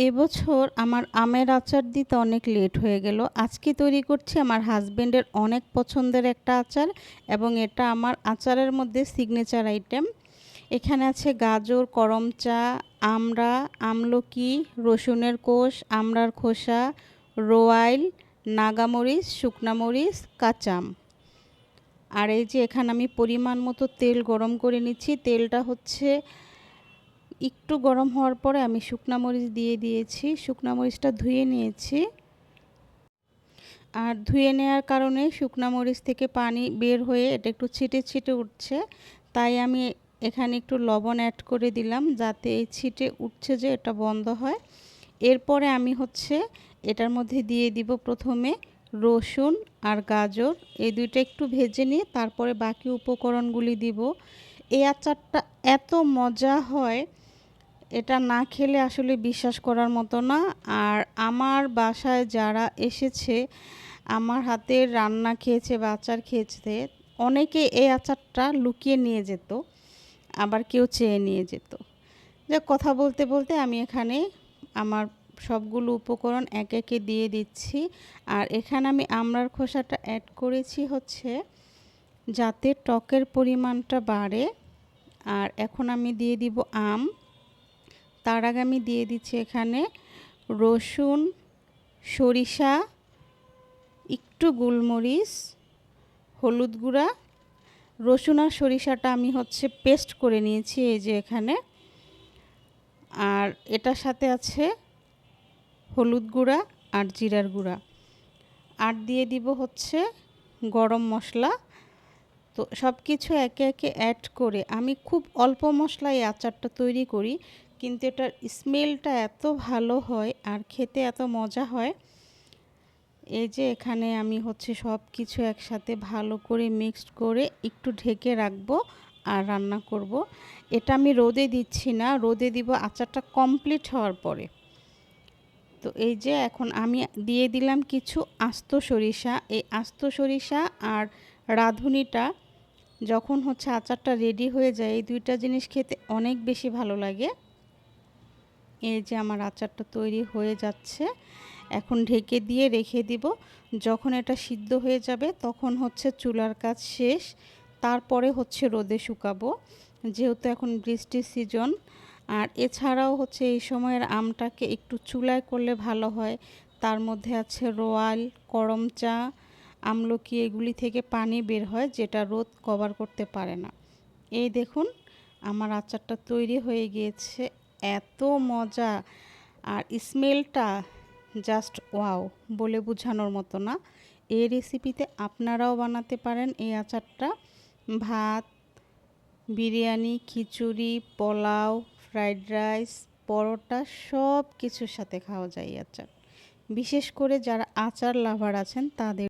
এবছর আমার আমের আচার দিতে অনেক লেট হয়ে গেল। আজকে তৈরি করছি আমার হাসব্যান্ডের অনেক পছন্দের একটা আচার এবং এটা আমার আচারের মধ্যে সিগনেচার আইটেম। এখানে আছে গাজর, করমচা, আমড়া, আমলকি, রসুনের কোষ, আমড়ার খোসা, রোয়াইল, নাগামরিচ, শুকনা মরিচ, কাঁচা আম। আর এই যে এখানে আমি পরিমাণ মতো তেল গরম করে নিচ্ছি। তেলটা হচ্ছে একটু গরম হওয়ার পরে আমি শুকনা মরিচ দিয়ে দিয়েছি। শুকনা মরিচটা ধুয়ে নিয়েছি। আর ধুয়ে নেওয়ার কারণে শুকনা মরিচ থেকে পানি বের হয়ে এটা একটু ছিটে ছিটে উঠছে, তাই আমি এখানে একটু লবণ অ্যাড করে দিলাম যাতে এই ছিটে উঠছে যে এটা বন্ধ হয়। এরপরে আমি এটার মধ্যে দিয়ে দিব প্রথমে রসুন আর গাজর, এই দুইটা একটু ভেজে নিয়ে তারপরে বাকি উপকরণগুলি দিব। এই আচারটা এত মজা হয়, এটা না খেলে আসলে বিশ্বাস করার মতো না। আর আমার বাসায় যারা এসেছে আমার হাতের রান্না খেয়েছে বা আচার খেয়েছে, অনেকে এই আচারটা লুকিয়ে নিয়ে যেত, আবার কেউ চেয়ে নিয়ে যেত। যে কথা বলতে বলতে আমি এখানে আমার সবগুলো উপকরণ একে একে দিয়ে দিচ্ছি। আর এখানে আমি আমড়ার খোসাটা অ্যাড করেছি যাতে টকের পরিমাণটা বাড়ে। আর এখন আমি দিয়ে দিব আম। তার আগে আমি দিয়ে দিচ্ছি এখানে রসুন, সরিষা, একটু গোলমরিচ, হলুদ গুঁড়া। রসুন আর সরিষাটা আমি পেস্ট করে নিয়েছি এই যে এখানে। আর এটার সাথে আছে হলুদ গুঁড়া আর জিরার গুঁড়া। আর দিয়ে দিব গরম মশলা। তো সব কিছু একে একে অ্যাড করে আমি খুব অল্প মশলায় আচারটা তৈরি করি, কিন্তু এটার স্মেলটা এত ভালো হয় আর খেতে এত মজা হয়। এই যে এখানে আমি সব কিছু একসাথে ভালো করে মিক্সড করে একটু ঢেকে রাখবো আর রান্না করব। এটা আমি রোদে দিচ্ছি না, রোদে দিব আচারটা কমপ্লিট হওয়ার পরে। তো এই যে এখন আমি দিয়ে দিলাম কিছু আস্ত সরিষা। এই আস্ত সরিষা আর রাঁধুনিটা যখন আচারটা রেডি হয়ে যায়, এই দুইটা জিনিস খেতে অনেক বেশি ভালো লাগে। এই যে আমার আচারটা তৈরি হয়ে যাচ্ছে, এখন ঢেকে দিয়ে রেখে দিব। যখন এটা সিদ্ধ হয়ে যাবে তখন চুলার কাজ শেষ, তারপরে রোদে শুকাবো, যেহেতু এখন বৃষ্টির সিজন। আর এছাড়াও এই সময়ের আমটাকে একটু চুলায় করলে ভালো হয়। তার মধ্যে আছে রোয়াল, করমচা, আমলকি, এগুলি থেকে পানি বের হয় যেটা রোদ কভার করতে পারে না। এই দেখুন আমার আচারটা তৈরি হয়ে গিয়েছে, এত মজা আর স্মেলটা জাস্ট ওয়াও, বলে বোঝানোর মতো না। এই রেসিপিতে আপনারাও বানাতে পারেন এই আচারটা। ভাত, বিরিয়ানি, খিচুড়ি, পোলাও, ফ্রাইড রাইস, পরোটা সব কিছুর সাথে খাওয়া যায় এই আচার। বিশেষ করে যারা আচার লাভার আছেন তাদের